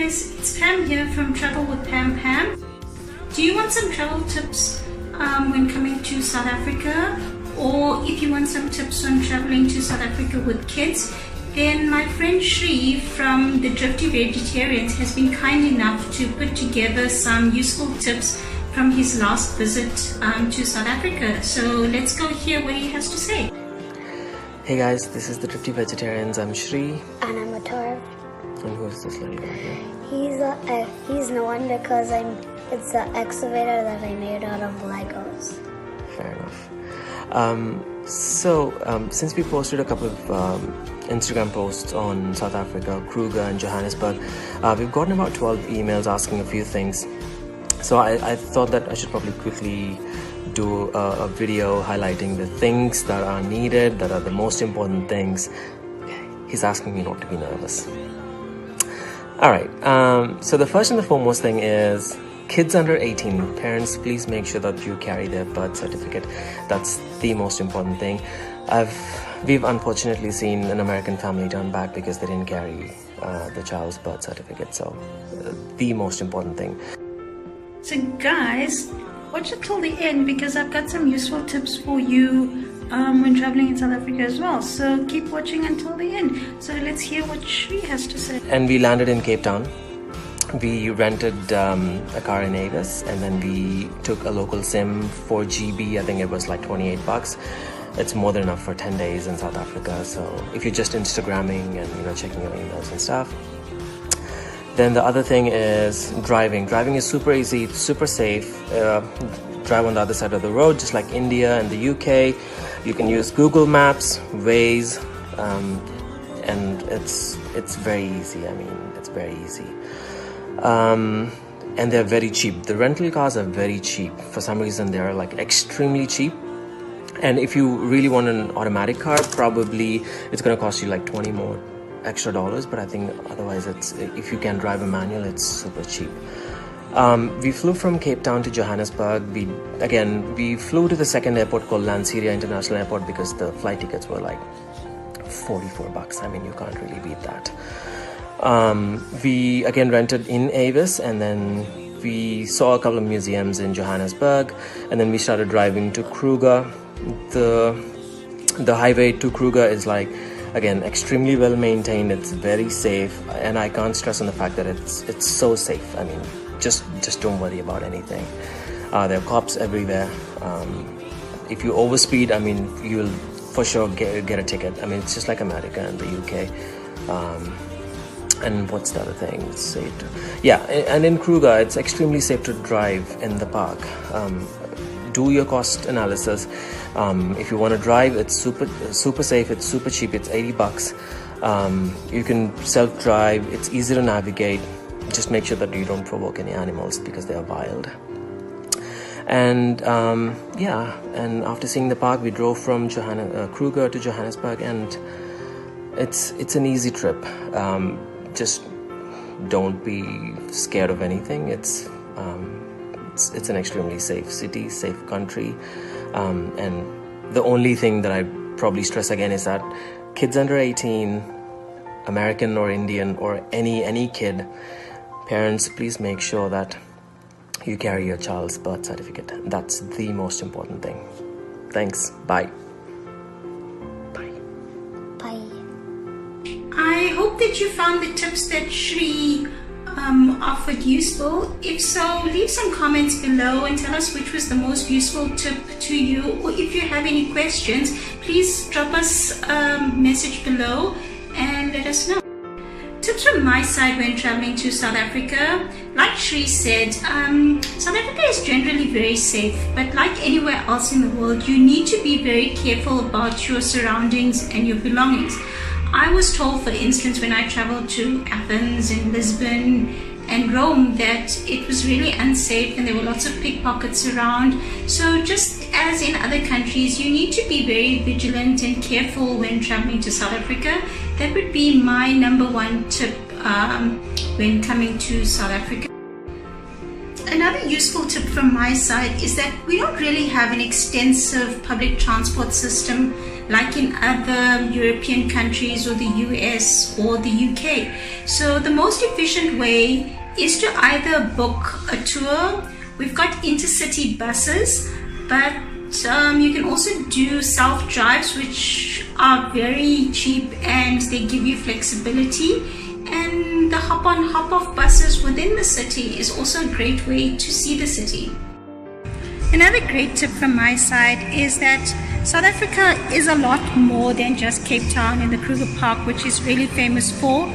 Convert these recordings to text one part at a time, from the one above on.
guys, it's Pam here from Travel with Pam. Do you want some travel tips when coming to South Africa? Or if you want some tips on traveling to South Africa with kids, then my friend Shri from the Drifty Vegetarians has been kind enough to put together some useful tips from his last visit to South Africa. So let's go hear what he has to say. Hey guys, this is the Drifty Vegetarians. I'm Shri. And I'm Atar. And who is this little guy here? He's no one because it's the excavator that I made out of Legos. Fair enough. Since we posted a couple of Instagram posts on South Africa, Kruger and Johannesburg, we've gotten about 12 emails asking a few things. So I thought that I should probably quickly do a video highlighting the things that are needed, that are the most important things. He's asking me not to be nervous. Alright, so the first and the foremost thing is kids under 18. Parents, please make sure that you carry their birth certificate. That's the most important thing. We've unfortunately seen an American family turn back because they didn't carry the child's birth certificate. So the most important thing. So guys, watch it till the end because I've got some useful tips for you when traveling in South Africa as well. So keep watching until the end. So let's hear what Shri has to say. And we landed in Cape Town. We rented a car in Avis, and then we took a local SIM for GB. I think it was like 28 bucks. It's more than enough for 10 days in South Africa. So if you're just Instagramming and checking your emails and stuff. Then the other thing is driving. Driving is super easy, it's super safe. Drive on the other side of the road, just like India and the UK. You can use Google Maps, Waze, and it's very easy. I mean, it's very easy. And they're very cheap. The rental cars are very cheap. For some reason, they're like extremely cheap. And if you really want an automatic car, probably it's going to cost you like 20 more extra dollars, but I think otherwise if you can drive a manual, it's super cheap. We flew from Cape Town to Johannesburg. We flew to the second airport called Lanseria International Airport because the flight tickets were like 44 bucks. I mean, you can't really beat that. We again rented in Avis, and then we saw a couple of museums in Johannesburg, and then we started driving to Kruger. The highway to Kruger is like, again, extremely well maintained. It's very safe, and I can't stress on the fact that it's so safe. I mean, just don't worry about anything. There are cops everywhere. If you overspeed, I mean, you'll for sure get a ticket. I mean, it's just like America and the UK. And what's the other thing? It's safe and in Kruger, it's extremely safe to drive in the park. Do your cost analysis. If you want to drive, it's super safe, it's super cheap, it's 80 bucks. You can self-drive, it's easy to navigate. Just make sure that you don't provoke any animals because they are wild. And and after seeing the park, we drove from Kruger to Johannesburg, and it's an easy trip. Just don't be scared of anything. It's an extremely safe city, safe country, and the only thing that I probably stress again is that kids under 18, American or Indian or any kid, parents, please make sure that you carry your child's birth certificate. That's the most important thing. Thanks. Bye. Bye. I hope that you found the tips that Shri offered useful. If so, leave some comments below and tell us which was the most useful tip to you, or if you have any questions, please drop us a message below and let us know. Tips from my side when traveling to South Africa. Like Shri said, South Africa is generally very safe, but like anywhere else in the world, you need to be very careful about your surroundings and your belongings. I was told, for instance, when I traveled to Athens and Lisbon and Rome, that it was really unsafe and there were lots of pickpockets around. So just as in other countries, you need to be very vigilant and careful when traveling to South Africa. That would be my number one tip when coming to South Africa. Another useful tip from my side is that we don't really have an extensive public transport system like in other European countries or the US or the UK. So the most efficient way is to either book a tour. We've got intercity buses, but you can also do self-drives, which are very cheap and they give you flexibility. And the hop-on, hop-off buses within the city is also a great way to see the city. Another great tip from my side is that South Africa is a lot more than just Cape Town and the Kruger Park, which is really famous for.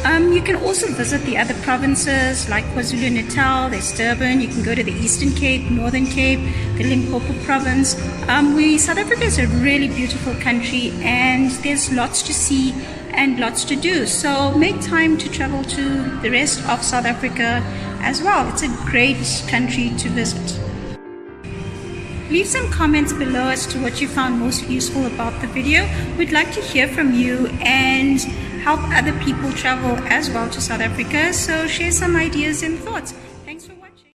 You can also visit the other provinces like KwaZulu-Natal, there's Durban, you can go to the Eastern Cape, Northern Cape, the Limpopo province. South Africa is a really beautiful country and there's lots to see and lots to do. So make time to travel to the rest of South Africa as well. It's a great country to visit. Leave some comments below as to what you found most useful about the video. We'd like to hear from you and help other people travel as well to South Africa. So share some ideas and thoughts.